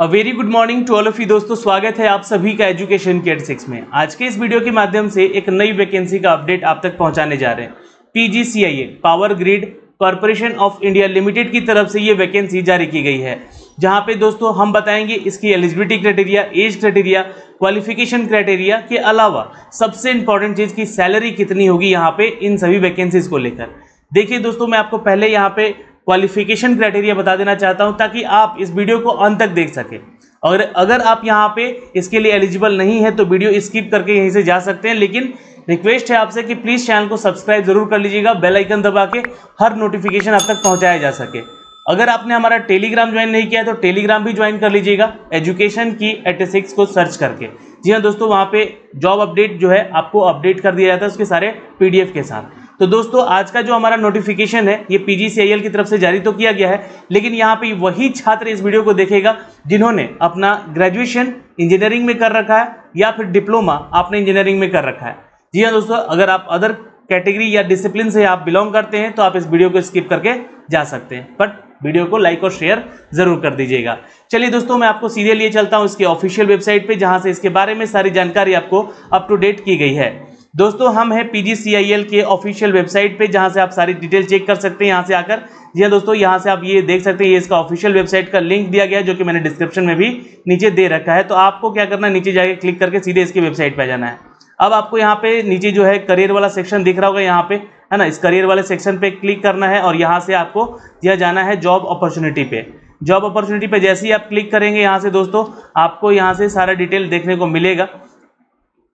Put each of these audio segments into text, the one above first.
A very good morning to all of you दोस्तों, स्वागत है आप सभी का एजुकेशन के 6 में। आज के इस वीडियो के माध्यम से एक नई वैकेंसी का अपडेट आप तक पहुंचाने जा रहे हैं। PGCIL power grid corporation of India limited की तरफ से ये वैकेंसी जारी की गई है, जहां पे दोस्तों हम बताएंगे इसकी eligibility criteria, age criteria, qualification criteria के अलावा सबसे इंपॉर्टेंट चीज की सैलरी कितनी होगी यहाँ पे इन सभी वैकेंसीज को लेकर। देखिए दोस्तों, मैं आपको पहले यहाँ पे क्वालिफिकेशन क्राइटेरिया बता देना चाहता हूं ताकि आप इस वीडियो को अंत तक देख सकें। और अगर आप यहां पे इसके लिए एलिजिबल नहीं है तो वीडियो स्किप करके यहीं से जा सकते हैं, लेकिन रिक्वेस्ट है आपसे कि प्लीज चैनल को सब्सक्राइब जरूर कर लीजिएगा, बेल आइकन दबा के हर नोटिफिकेशन आप तक पहुंचाया जा सके। अगर आपने हमारा टेलीग्राम ज्वाइन नहीं किया है तो टेलीग्राम भी ज्वाइन कर लीजिएगा, एजुकेशन की 86 को सर्च करके। जी हाँ दोस्तों, वहां पे जॉब अपडेट जो है आपको अपडेट कर दिया जाता है उसके सारे PDF के साथ। तो दोस्तों, आज का जो हमारा नोटिफिकेशन है ये PGCIL की तरफ से जारी तो किया गया है, लेकिन यहाँ पे वही छात्र इस वीडियो को देखेगा जिन्होंने अपना ग्रेजुएशन इंजीनियरिंग में कर रखा है या फिर डिप्लोमा आपने इंजीनियरिंग में कर रखा है। जी हाँ दोस्तों, अगर आप अदर कैटेगरी या डिसिप्लिन से आप बिलोंग करते हैं तो आप इस वीडियो को स्किप करके जा सकते हैं, बट वीडियो को लाइक और शेयर जरूर कर दीजिएगा। चलिए दोस्तों, मैं आपको सीधे लिए चलता हूं इसके ऑफिशियल वेबसाइट पे, जहां से इसके बारे में सारी जानकारी आपको अप टू डेट की गई है। दोस्तों, हम हैं PGCIL के ऑफिशियल वेबसाइट पे, जहां से आप सारी डिटेल चेक कर सकते हैं यहां से आकर। जी हाँ दोस्तों, यहां से आप ये देख सकते हैं, ये इसका ऑफिशियल वेबसाइट का लिंक दिया गया है जो कि मैंने डिस्क्रिप्शन में भी नीचे दे रखा है। तो आपको क्या करना है, नीचे जाके क्लिक करके सीधे इसकी वेबसाइट पे जाना है। अब आपको यहाँ पे नीचे जो है करियर वाला सेक्शन दिख रहा होगा, यहाँ पे है ना, इस करियर वाले सेक्शन पे क्लिक करना है और यहाँ से आपको यह जाना है जॉब अपॉर्चुनिटी पे। जॉब अपॉर्चुनिटी पे जैसे ही आप क्लिक करेंगे यहाँ से दोस्तों, आपको यहाँ से सारा डिटेल देखने को मिलेगा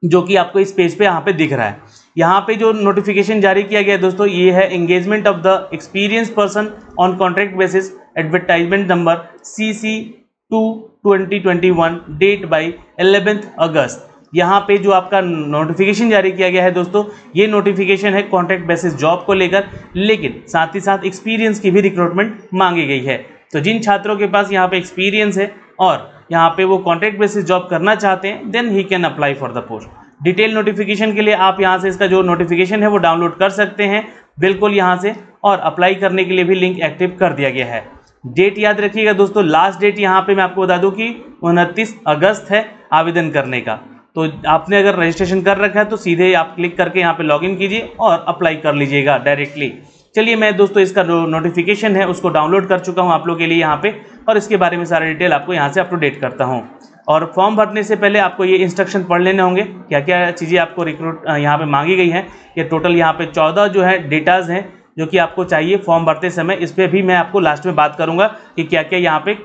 जो कि आपको इस पेज पे यहाँ पे दिख रहा है। यहाँ पे जो नोटिफिकेशन जारी किया गया है दोस्तों, ये है engagement of the experience person on contract basis, advertisement number CC2/2021, date by 11 August. यहाँ पे जो आपका नोटिफिकेशन जारी किया गया है दोस्तों, ये नोटिफिकेशन है कॉन्ट्रैक्ट बेसिस जॉब को लेकर, लेकिन साथ ही साथ एक्सपीरियंस की भी रिक्रूटमेंट मांगी गई है। तो जिन छात्रों के पास यहाँ पे एक्सपीरियंस है और यहाँ पे वो कॉन्ट्रैक्ट बेसिस जॉब करना चाहते हैं, then he can apply for the post. Detail notification के लिए आप यहाँ से इसका जो नोटिफिकेशन है वो डाउनलोड कर सकते हैं बिल्कुल यहाँ से, और अप्लाई करने के लिए भी लिंक एक्टिव कर दिया गया है। डेट याद रखिएगा दोस्तों, लास्ट डेट यहाँ पे मैं आपको बता दूं कि 29 अगस्त है आवेदन करने का। तो आपने अगर रजिस्ट्रेशन कर रखा है तो सीधे आप क्लिक करके यहाँ पे लॉगिन कीजिए और अप्लाई कर लीजिएगा डायरेक्टली। चलिए, मैं दोस्तों इसका जो नोटिफिकेशन है उसको डाउनलोड कर चुका हूँ आप लोग के लिए यहाँ पे, और इसके बारे में सारा डिटेल आपको यहाँ से अप टू डेट करता हूँ। और फॉर्म भरने से पहले आपको ये इंस्ट्रक्शन पढ़ लेने होंगे, क्या क्या चीज़ें आपको रिक्रूट यहाँ पे मांगी गई हैं। ये टोटल यहाँ पे 14 जो है डेटाज हैं जो कि आपको चाहिए फॉर्म भरते समय। इस पर भी मैं आपको लास्ट में बात करूँगा कि क्या क्या यहाँ पे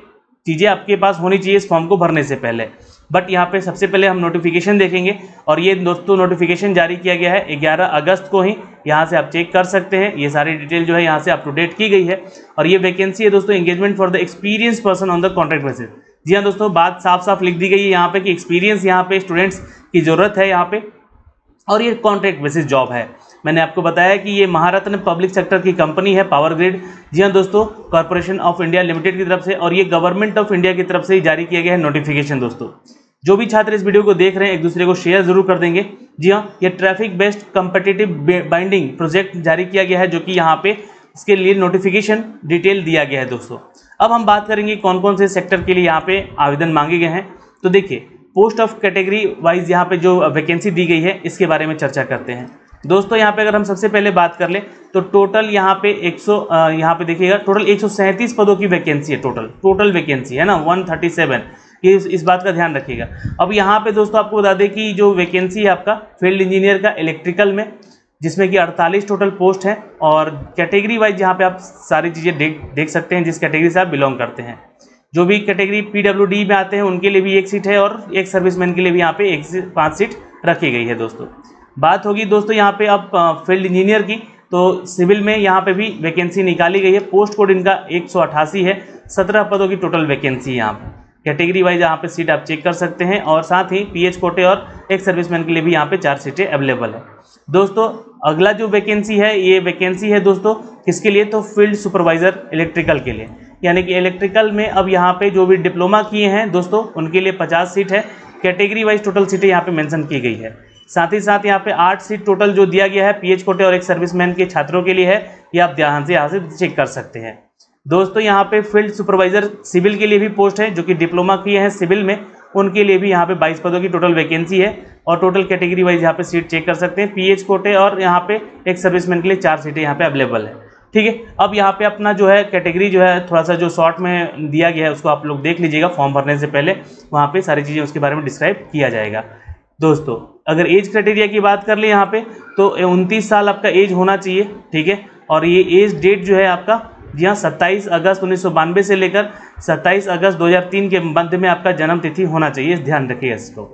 चीज़ें आपके पास होनी चाहिए इस फॉर्म को भरने से पहले। बट यहाँ पे सबसे पहले हम नोटिफिकेशन देखेंगे, और ये दोस्तों नोटिफिकेशन जारी किया गया है 11 अगस्त को ही। यहाँ से आप चेक कर सकते हैं, ये सारी डिटेल जो है यहाँ से अप टू डेट की गई है। और ये वैकेंसी है दोस्तों, engagement for the experience person on the contract basis. जी हाँ दोस्तों, बात साफ साफ लिख दी गई है यहाँ पे कि एक्सपीरियंस यहाँ पे स्टूडेंट्स की जरूरत है यहाँ पे, और ये कॉन्ट्रैक्ट बेसिस जॉब है। मैंने आपको बताया कि ये महारत्न पब्लिक सेक्टर की कंपनी है पावर ग्रिड। जी हाँ दोस्तों, कॉर्पोरेशन ऑफ इंडिया लिमिटेड की तरफ से, और ये गवर्नमेंट ऑफ इंडिया की तरफ से ही जारी किया गया है नोटिफिकेशन। दोस्तों, जो भी छात्र इस वीडियो को देख रहे हैं एक दूसरे को शेयर जरूर कर देंगे। जी हाँ, ये traffic based competitive binding project जारी किया गया है, जो कि यहाँ पे इसके लिए नोटिफिकेशन डिटेल दिया गया है दोस्तों। अब हम बात करेंगे कौन कौन से सेक्टर के लिए यहाँ पे आवेदन मांगे गए हैं। तो देखिए, पोस्ट ऑफ कैटेगरी वाइज यहाँ पे जो वैकेंसी दी गई है इसके बारे में चर्चा करते हैं दोस्तों। यहाँ पे अगर हम सबसे पहले बात कर लें तो टोटल यहाँ पे यहाँ पे देखिएगा टोटल 137 पदों की वैकेंसी है। टोटल वैकेंसी है ना 137, ये इस बात का ध्यान रखिएगा। अब यहाँ पे दोस्तों आपको बता दें कि जो वैकेंसी है आपका फील्ड इंजीनियर का इलेक्ट्रिकल में, जिसमें कि 48 टोटल पोस्ट है, और कैटेगरी वाइज यहाँ पे आप सारी चीज़ें देख सकते हैं जिस कैटेगरी से आप बिलोंग करते हैं। जो भी कैटेगरी PWD में आते हैं उनके लिए भी एक सीट है, और एक सर्विसमैन के लिए भी यहाँ पे 1 से 5 सीट रखी गई है दोस्तों। बात होगी दोस्तों यहाँ पे अब फील्ड इंजीनियर की, तो सिविल में यहाँ पे भी वैकेंसी निकाली गई है। पोस्ट कोड इनका 188 है, 17 पदों की टोटल वैकेंसी यहाँ पे। कैटेगरी वाइज यहाँ पे सीट आप चेक कर सकते हैं, और साथ ही PH कोटे और एक सर्विसमैन के लिए भी यहाँ पे 4 सीटें अवेलेबल है दोस्तों। अगला जो वैकेंसी है, ये वैकेंसी है दोस्तों किसके लिए, तो फील्ड सुपरवाइजर इलेक्ट्रिकल के लिए। यानी कि इलेक्ट्रिकल में अब यहाँ पे जो भी डिप्लोमा किए हैं दोस्तों उनके लिए 50 सीट है। कैटेगरी वाइज टोटल सीटें यहाँ पे मेंशन की गई है। साथ ही साथ यहाँ पे 8 सीट टोटल जो दिया गया है PH कोटे और एक सर्विसमैन के छात्रों के लिए है। ये आप ध्यान से यहाँ से चेक कर सकते हैं। दोस्तों यहाँ पे फील्ड सुपरवाइजर सिविल के लिए भी पोस्ट है, जो कि डिप्लोमा किए हैं सिविल में, उनके लिए भी यहाँ पे 22 पदों की टोटल वैकेंसी है और टोटल कैटेगरी वाइज यहाँ पे सीट चेक कर सकते हैं। पीएच कोटे और यहाँ पे एक सर्विसमैन के लिए 4 सीटें यहाँ पे अवेलेबल है। ठीक है, अब यहाँ पे अपना जो है कैटेगरी जो है थोड़ा सा जो शॉर्ट में दिया गया है उसको आप लोग देख लीजिएगा, फॉर्म भरने से पहले वहाँ पे सारी चीज़ें उसके बारे में डिस्क्राइब किया जाएगा। दोस्तों अगर एज क्राइटेरिया की बात कर ले यहाँ पे तो 29 साल आपका एज होना चाहिए। ठीक है, और ये एज डेट जो है आपका जी हाँ 27 अगस्त 1992 से लेकर 27 अगस्त 2003 के मध्य में आपका जन्म तिथि होना चाहिए, ध्यान रखिएगा इसको।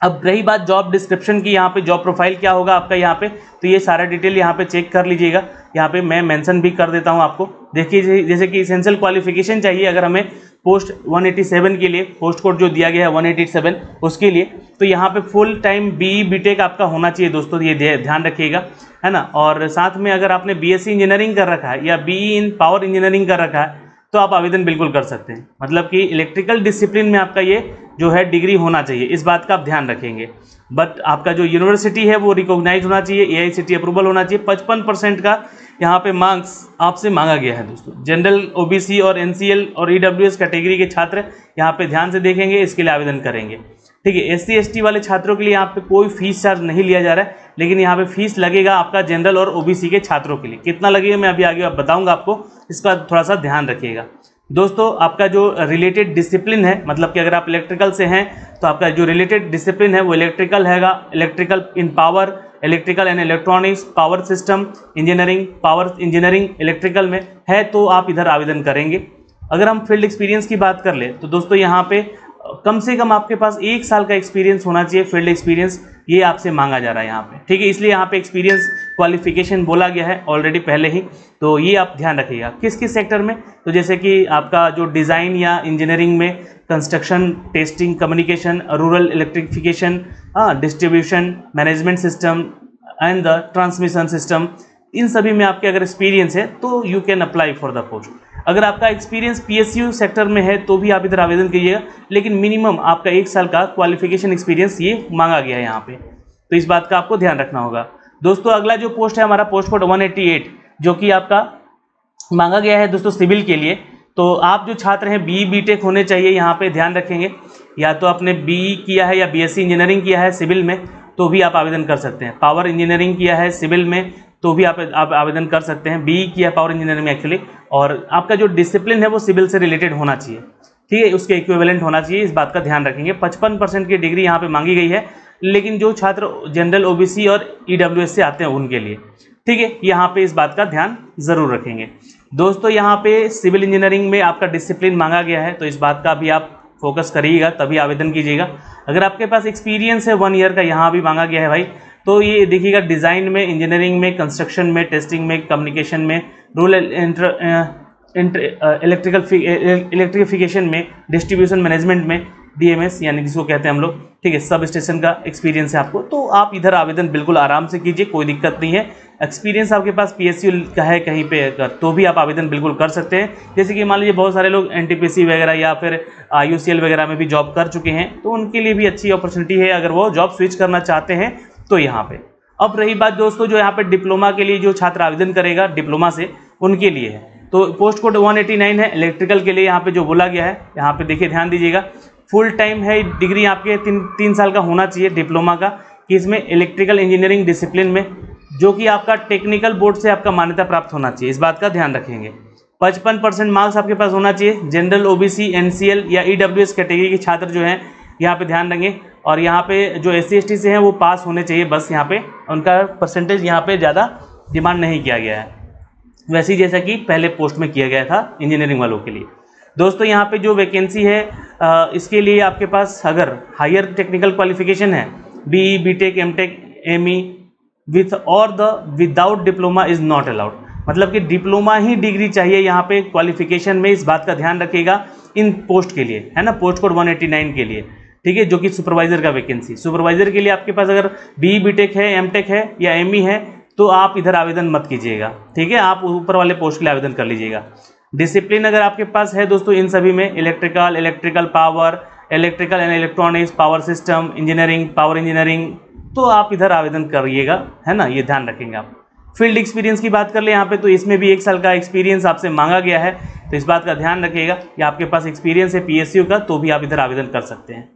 अब रही बात जॉब डिस्क्रिप्शन की, यहाँ पे जॉब प्रोफाइल क्या होगा आपका यहाँ पे, तो ये सारा डिटेल यहाँ पे चेक कर लीजिएगा। यहाँ पे मैं मेंशन भी कर देता हूँ आपको। देखिए जैसे कि इसेंशियल क्वालिफिकेशन चाहिए अगर हमें पोस्ट 187 के लिए, पोस्ट कोड जो दिया गया है 187 उसके लिए, तो यहाँ पे फुल टाइम बीई बीटेक आपका होना चाहिए दोस्तों, ये ध्यान रखिएगा, है ना। और साथ में अगर आपने बीएससी इंजीनियरिंग कर रखा है या बीई इन पावर इंजीनियरिंग कर रखा है तो आप आवेदन बिल्कुल कर सकते हैं। मतलब कि इलेक्ट्रिकल डिसिप्लिन में आपका ये जो है डिग्री होना चाहिए, इस बात का आप ध्यान रखेंगे। बट आपका जो यूनिवर्सिटी है वो रिकॉग्नाइज होना चाहिए, एआईसीटी अप्रूवल होना चाहिए। 55% का यहाँ पे मार्क्स आपसे मांगा गया है दोस्तों। जनरल, ओबीसी और एनसीएल और ईडब्ल्यूएस कैटेगरी के छात्र यहाँ पे ध्यान से देखेंगे, इसके लिए आवेदन करेंगे। ठीक है, एससी एसटी वाले छात्रों के लिए यहाँ पे कोई फीस चार्ज नहीं लिया जा रहा है, लेकिन यहाँ पे फीस लगेगा आपका जनरल और ओबीसी के छात्रों के लिए। कितना लगेगा मैं अभी आगे बताऊंगा आपको, इसका थोड़ा सा ध्यान रखिएगा। दोस्तों आपका जो रिलेटेड डिसिप्लिन है, मतलब कि अगर आप इलेक्ट्रिकल से हैं तो आपका जो रिलेटेड डिसिप्लिन है वो इलेक्ट्रिकल हैगा, electrical in power, electrical and electronics, power system engineering, power engineering electrical में है तो आप इधर आवेदन करेंगे। अगर हम फील्ड एक्सपीरियंस की बात कर ले तो दोस्तों यहाँ पे कम से कम आपके पास 1 साल का एक्सपीरियंस होना चाहिए, फील्ड एक्सपीरियंस ये आपसे मांगा जा रहा है यहाँ पे। ठीक है, इसलिए यहाँ पे एक्सपीरियंस क्वालिफिकेशन बोला गया है ऑलरेडी पहले ही, तो ये आप ध्यान रखिएगा। किस किस सेक्टर में, तो जैसे कि आपका जो डिज़ाइन या इंजीनियरिंग में, construction, testing, communication, rural electrification, distribution, management system and the transmission system, इन सभी में आपके अगर एक्सपीरियंस है तो you can apply for the post. अगर आपका एक्सपीरियंस पीएसयू सेक्टर में है तो भी आप इधर आवेदन कीजिएगा, लेकिन मिनिमम आपका 1 साल का क्वालिफिकेशन एक्सपीरियंस ये मांगा गया है यहाँ पे, तो इस बात का आपको ध्यान रखना होगा। दोस्तों अगला जो पोस्ट है हमारा पोस्ट कोड 188, जो कि आपका मांगा गया है दोस्तों सिविल के लिए। तो आप जो छात्र हैं बीई बीटेक होने चाहिए, यहाँ पे ध्यान रखेंगे। या तो आपने बीई किया है या बीएससी इंजीनियरिंग किया है सिविल में तो भी आप आवेदन कर सकते हैं। पावर इंजीनियरिंग किया है सिविल में तो भी आप आवेदन कर सकते हैं। बीई किया पावर इंजीनियरिंग में एक्चुअली, और आपका जो डिसिप्लिन है वो सिविल से रिलेटेड होना चाहिए। ठीक है, उसके इक्विवेलेंट होना चाहिए, इस बात का ध्यान रखेंगे। 55% की डिग्री यहाँ पे मांगी गई है, लेकिन जो छात्र जनरल, ओबीसी और ईडब्ल्यूएस से आते हैं उनके लिए। ठीक है, यहाँ पे इस बात का ध्यान जरूर रखेंगे। दोस्तों यहाँ पे सिविल इंजीनियरिंग में आपका डिसिप्लिन मांगा गया है, तो इस बात का भी आप फोकस करिएगा तभी आवेदन कीजिएगा। अगर आपके पास एक्सपीरियंस है 1 ईयर का, यहाँ भी मांगा गया है भाई, तो ये देखिएगा डिज़ाइन में, इंजीनियरिंग में, कंस्ट्रक्शन में, टेस्टिंग में, कम्युनिकेशन में, रूरल इलेक्ट्रिफिकेशन में, डिस्ट्रीब्यूशन मैनेजमेंट में, डीएमएस यानी जिसको कहते हैं हम लोग, ठीक है, सब स्टेशन का एक्सपीरियंस है आपको, तो आप इधर आवेदन बिल्कुल आराम से कीजिए, कोई दिक्कत नहीं है। एक्सपीरियंस आपके पास पीएसयू का है कहीं पे अगर, तो भी आप आवेदन बिल्कुल कर सकते हैं। जैसे कि मान लीजिए बहुत सारे लोग एनटीपीसी वगैरह या फिर यूसीएल वगैरह में भी जॉब कर चुके हैं, तो उनके लिए भी अच्छी अपॉर्चुनिटी है अगर वो जॉब स्विच करना चाहते हैं तो यहाँ पे। अब रही बात दोस्तों जो यहाँ पे डिप्लोमा के लिए जो छात्र आवेदन करेगा डिप्लोमा से, उनके लिए है, तो पोस्ट कोड 189 है इलेक्ट्रिकल के लिए। यहाँ पे जो बोला गया है, यहाँ पे देखिए ध्यान दीजिएगा, फुल टाइम है डिग्री आपके 3 साल का होना चाहिए डिप्लोमा का, कि इसमें इलेक्ट्रिकल इंजीनियरिंग डिसिप्लिन में, जो कि आपका टेक्निकल बोर्ड से आपका मान्यता प्राप्त होना चाहिए, इस बात का ध्यान रखेंगे। 55% मार्क्स आपके पास होना चाहिए। जनरल, ओबीसी, एनसीएल या ईडब्ल्यूएस कैटेगरी के छात्र जो हैं यहाँ पे ध्यान देंगे, और यहाँ पे जो एससी एसटी से हैं वो पास होने चाहिए, बस यहाँ पे उनका परसेंटेज यहाँ पे ज़्यादा डिमांड नहीं किया गया है, वैसे ही जैसा कि पहले पोस्ट में किया गया था इंजीनियरिंग वालों के लिए। दोस्तों यहाँ पे जो वैकेंसी है इसके लिए आपके पास अगर हायर टेक्निकल क्वालिफिकेशन है, BE, BTech, MTech, ME with और the without diploma is not allowed, मतलब कि डिप्लोमा ही डिग्री चाहिए यहाँ पे क्वालिफिकेशन में, इस बात का ध्यान रखिएगा इन पोस्ट के लिए, है ना, पोस्ट कोड 189 के लिए। ठीक है, जो कि सुपरवाइजर का वैकेंसी, सुपरवाइजर के लिए आपके पास अगर बीई बीटेक है, एमटेक है या एमई है तो आप इधर आवेदन मत कीजिएगा। ठीक है, आप ऊपर वाले पोस्ट के लिए आवेदन कर लीजिएगा। डिसिप्लिन अगर आपके पास है दोस्तों इन सभी में, electrical power, electrical and electronics, power system engineering, power engineering, तो आप इधर आवेदन करिएगा, है ना, ये ध्यान रखेंगे आप। फील्ड एक्सपीरियंस की बात कर ले यहाँ पे, तो इसमें भी 1 साल का एक्सपीरियंस आपसे मांगा गया है, तो इस बात का ध्यान रखिएगा कि आपके पास एक्सपीरियंस है PSU का तो भी आप इधर आवेदन कर सकते हैं।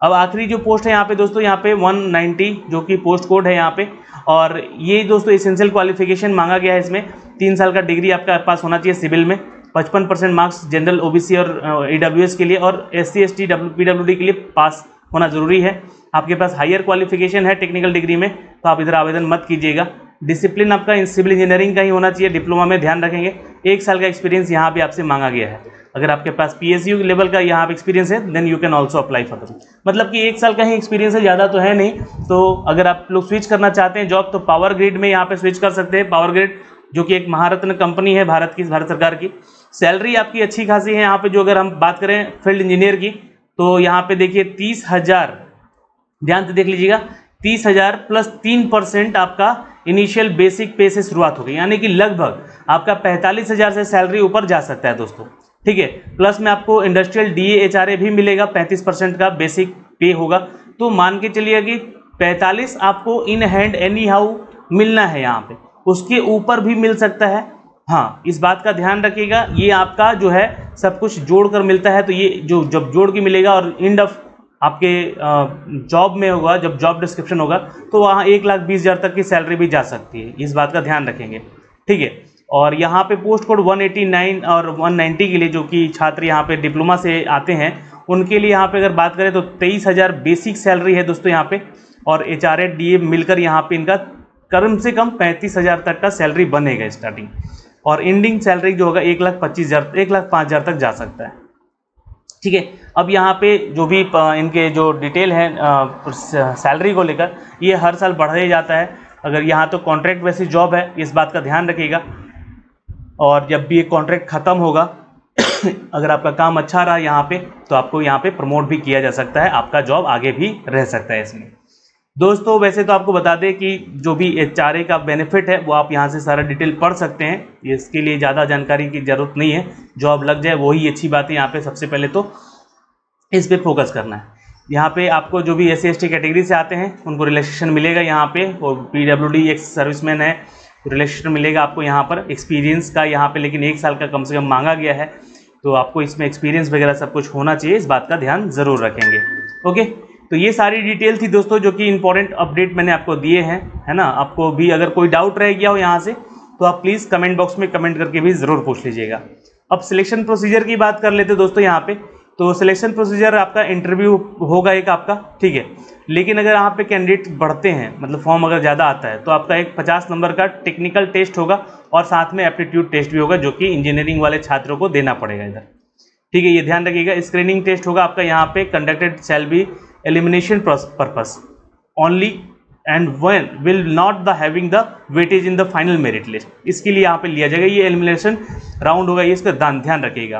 अब आखिरी जो पोस्ट है यहाँ पे दोस्तों, यहाँ पे 190 जो कि पोस्ट कोड है यहाँ पे, और ये दोस्तों एसेंशियल क्वालिफिकेशन मांगा गया है इसमें 3 साल का डिग्री आपका पास होना चाहिए सिविल में, 55% मार्क्स जनरल OBC और EWS के लिए, और SC ST PWD के लिए पास होना जरूरी है। आपके पास हायर क्वालिफिकेशन है टेक्निकल डिग्री में तो आप इधर आवेदन मत कीजिएगा। डिसिप्लिन आपका सिविल इंजीनियरिंग का ही होना चाहिए, डिप्लोमा में ध्यान रखेंगे। 1 साल का एक्सपीरियंस यहाँ पे आपसे मांगा गया है। अगर आपके पास PSU लेवल का यहाँ पे एक्सपीरियंस है then you can also apply for the, मतलब कि 1 साल का ही एक्सपीरियंस है, ज़्यादा तो है नहीं। तो अगर आप लोग स्विच करना चाहते हैं जॉब तो पावर ग्रिड में यहाँ पे स्विच कर सकते हैं। पावर ग्रिड जो कि एक महारत्न कंपनी है भारत सरकार की। सैलरी आपकी अच्छी खासी है यहाँ पे, जो अगर हम बात करें फील्ड इंजीनियर की तो यहाँ पे देखिए 30,000, ध्यान से देख लीजिएगा, 30,000 प्लस 3% आपका इनिशियल बेसिक पे से शुरुआत होगी, यानी कि लगभग आपका 45,000 से सैलरी ऊपर जा सकता है दोस्तों, ठीक है। प्लस में आपको इंडस्ट्रियल DA HRA भी मिलेगा, 35% का बेसिक पे होगा। तो मान के चलिए कि 45 आपको इन हैंड एनी हाउ मिलना है यहाँ पे, उसके ऊपर भी मिल सकता है। हाँ, इस बात का ध्यान रखिएगा, ये आपका जो है सब कुछ जोड़कर मिलता है, तो ये जो जब जोड़ के मिलेगा और एंड ऑफ आपके जॉब में होगा, जब जॉब डिस्क्रिप्शन होगा तो वहाँ 1,20,000 तक की सैलरी भी जा सकती है, इस बात का ध्यान रखेंगे, ठीक है। और यहाँ पे पोस्ट कोड 189 और 190 के लिए जो कि छात्र यहाँ पे डिप्लोमा से आते हैं उनके लिए यहाँ पे अगर बात करें तो 23,000 बेसिक सैलरी है दोस्तों यहाँ पे, और HRA DA मिलकर यहाँ पे इनका कम से कम 35,000 तक का सैलरी बनेगा स्टार्टिंग, और एंडिंग सैलरी जो होगा 1,25,000 1,05,000 तक जा सकता है, ठीक है। अब यहाँ पे जो भी इनके जो डिटेल है सैलरी को लेकर, ये हर साल बढ़ाया जाता है। अगर यहाँ तो कॉन्ट्रैक्ट बेसिस जॉब है, इस बात का ध्यान रखिएगा। और जब भी ये कॉन्ट्रैक्ट ख़त्म होगा अगर आपका काम अच्छा रहा यहाँ पे तो आपको यहाँ पे प्रमोट भी किया जा सकता है, आपका जॉब आगे भी रह सकता है इसमें। दोस्तों वैसे तो आपको बता दें कि जो भी HRA का बेनिफिट है वो आप यहाँ से सारा डिटेल पढ़ सकते हैं, इसके लिए ज़्यादा जानकारी की ज़रूरत नहीं है, जॉब लग जाए वही अच्छी बात है। यहाँ पे सबसे पहले तो इस पे फोकस करना है। यहाँ पे आपको जो भी SC ST कैटेगरी से आते हैं उनको रिलैक्सेशन मिलेगा यहाँ पे, और PWD एक सर्विसमैन है रिलैक्सेशन मिलेगा आपको यहाँ पर। एक्सपीरियंस का यहाँ पे लेकिन 1 साल का कम से कम मांगा गया है, तो आपको इसमें एक्सपीरियंस वगैरह सब कुछ होना चाहिए, इस बात का ध्यान ज़रूर रखेंगे। ओके, तो ये सारी डिटेल थी दोस्तों जो कि इंपॉर्टेंट अपडेट मैंने आपको दिए हैं, है ना। आपको भी अगर कोई डाउट रह गया हो यहाँ से तो आप प्लीज़ कमेंट बॉक्स में कमेंट करके भी ज़रूर पूछ लीजिएगा। अब सिलेक्शन प्रोसीजर की बात कर लेते दोस्तों यहाँ पे। तो सिलेक्शन प्रोसीजर आपका इंटरव्यू होगा एक आपका, ठीक है। लेकिन अगर यहाँ पे कैंडिडेट बढ़ते हैं, मतलब फॉर्म अगर ज़्यादा आता है तो आपका एक 50 नंबर का टेक्निकल टेस्ट होगा और साथ में एप्टीट्यूड टेस्ट भी होगा जो कि इंजीनियरिंग वाले छात्रों को देना पड़ेगा इधर, ठीक है। ये ध्यान रखिएगा। स्क्रीनिंग टेस्ट होगा आपका यहाँ पे, conducted shall be elimination purpose only and when will not the having the weightage in the final merit list, इसके लिए यहाँ पे लिया जाएगा। ये एलिमिनेशन राउंड होगा, ये इसका ध्यान रखिएगा।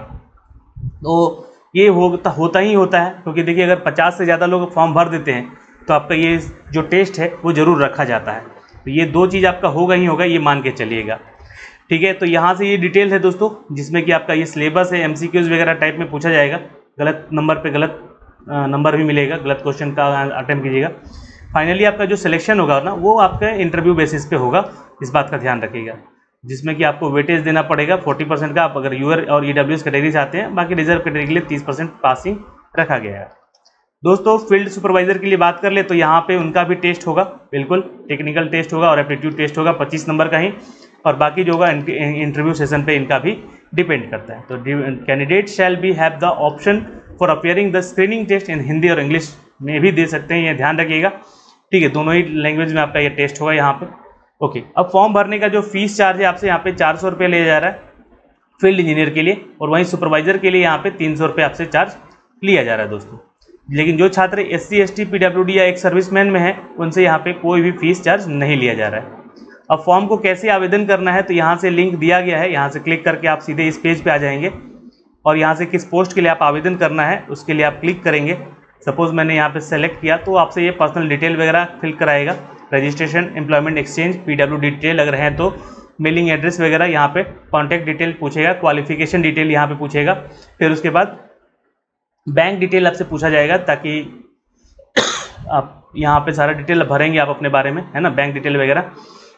तो ये होता ही होता है, क्योंकि देखिए अगर 50 से ज़्यादा लोग फॉर्म भर देते हैं तो आपका ये जो टेस्ट है वो ज़रूर रखा जाता है। तो ये 2 चीज़ आपका होगा ही होगा, ये मान के चलिएगा, ठीक है। तो यहाँ से ये डिटेल है दोस्तों जिसमें कि आपका ये सिलेबस है, MCQs वगैरह टाइप में पूछा जाएगा, गलत नंबर पे गलत नंबर भी मिलेगा, गलत क्वेश्चन का अटेम्प्ट कीजिएगा। फाइनली आपका जो सिलेक्शन होगा ना वो आपका इंटरव्यू बेसिस पे होगा, इस बात का ध्यान रखिएगा, जिसमें कि आपको वेटेज देना पड़ेगा 40% का, आप अगर UR और EWS कैटेगरी से आते हैं। बाकी रिजर्व कैटेगरी के लिए 30% पासिंग रखा गया है। दोस्तों फील्ड सुपरवाइजर के लिए बात कर ले तो यहाँ पे उनका भी टेस्ट होगा, बिल्कुल टेक्निकल टेस्ट होगा और एप्टीट्यूड टेस्ट होगा 25 नंबर का ही, और बाकी जो होगा इंटरव्यू सेशन पे इनका भी डिपेंड करता है। तो candidate shall be have the option for appearing the screening test in Hindi और इंग्लिश में भी दे सकते हैं, ये ध्यान रखिएगा, ठीक है। दोनों ही लैंग्वेज में आपका ये टेस्ट होगा यहाँ पे। ओके, अब फॉर्म भरने का जो फीस चार्ज है आपसे यहाँ पे 400 रुपये लिया जा रहा है फील्ड इंजीनियर के लिए, और वहीं सुपरवाइजर के लिए यहाँ पे 300 रुपये आपसे चार्ज लिया जा रहा है दोस्तों। लेकिन जो छात्र SC ST PWD या एक सर्विसमैन में है उनसे यहाँ पे कोई भी फीस चार्ज नहीं लिया जा रहा है। अब फॉर्म को कैसे आवेदन करना है तो यहाँ से लिंक दिया गया है, यहाँ से क्लिक करके आप सीधे इस पेज पे आ जाएंगे, और यहाँ से किस पोस्ट के लिए आप आवेदन करना है उसके लिए आप क्लिक करेंगे। सपोज मैंने यहाँ पे सेलेक्ट किया तो आपसे ये पर्सनल डिटेल वगैरह फिल कराएगा, registration, employment exchange, PW detail अगर हैं तो, मेलिंग एड्रेस वगैरह, यहाँ पे कॉन्टैक्ट डिटेल पूछेगा, क्वालिफिकेशन डिटेल यहाँ पे पूछेगा, फिर उसके बाद बैंक डिटेल आपसे पूछा जाएगा, ताकि आप यहाँ पे सारा डिटेल भरेंगे आप अपने बारे में, है ना, बैंक डिटेल वगैरह।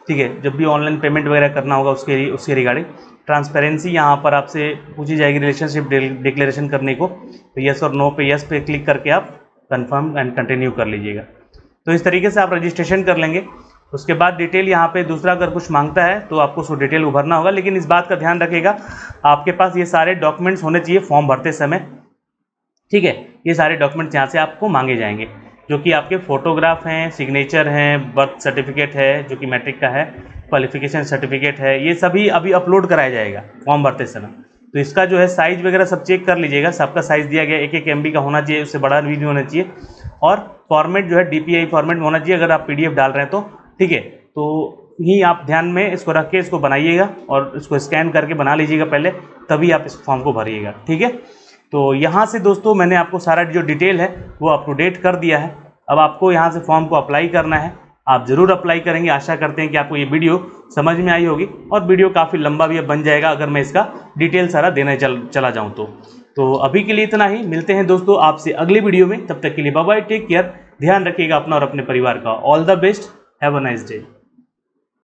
ठीक है। जब भी ऑनलाइन पेमेंट वगैरह करना होगा उसके रिगार्डिंग ट्रांसपेरेंसी यहाँ पर आपसे पूछी जाएगी रिलेशनशिप डिक्लेरेशन करने को, तो यस और नो पे यस पे क्लिक करके आप कंफर्म एंड कंटिन्यू कर लीजिएगा। तो इस तरीके से आप रजिस्ट्रेशन कर लेंगे। उसके बाद डिटेल यहाँ पे दूसरा अगर कुछ मांगता है तो आपको उसको डिटेल उभरना होगा, लेकिन इस बात का ध्यान रखिएगा आपके पास ये सारे डॉक्यूमेंट्स होने चाहिए फॉर्म भरते समय, ठीक है। ये सारे डॉक्यूमेंट्स यहाँ से आपको मांगे जाएंगे, जो कि आपके फोटोग्राफ हैं, सिग्नेचर हैं, बर्थ सर्टिफिकेट है जो कि मैट्रिक का है, क्वालिफिकेशन सर्टिफिकेट है, ये सभी अभी अपलोड कराया जाएगा फॉर्म भरते समय। तो इसका जो है साइज़ वगैरह सब चेक कर लीजिएगा, सबका साइज़ दिया गया 1-1 MB का होना चाहिए, उससे बड़ा भी नहीं होना चाहिए। और फॉर्मेट जो है DPI फॉर्मेट में होना चाहिए अगर आप PDF डाल रहे हैं तो, ठीक है। तो ही आप ध्यान में इसको रख के इसको बनाइएगा और इसको स्कैन करके बना लीजिएगा पहले, तभी आप इस फॉर्म को भरिएगा, ठीक है। तो यहाँ से दोस्तों मैंने आपको सारा जो डिटेल है वो अप टू डेट कर दिया है। अब आपको यहाँ से फॉर्म को अप्लाई करना है, आप ज़रूर अप्लाई करेंगे। आशा करते हैं कि आपको ये वीडियो समझ में आई होगी, और वीडियो काफ़ी लंबा भी बन जाएगा अगर मैं इसका डिटेल सारा देने चला जाऊँ तो अभी के लिए इतना ही। मिलते हैं दोस्तों आपसे अगले वीडियो में, तब तक के लिए बाय बाय, टेक केयर, ध्यान रखिएगा अपना और अपने परिवार का। All the best, have a nice day.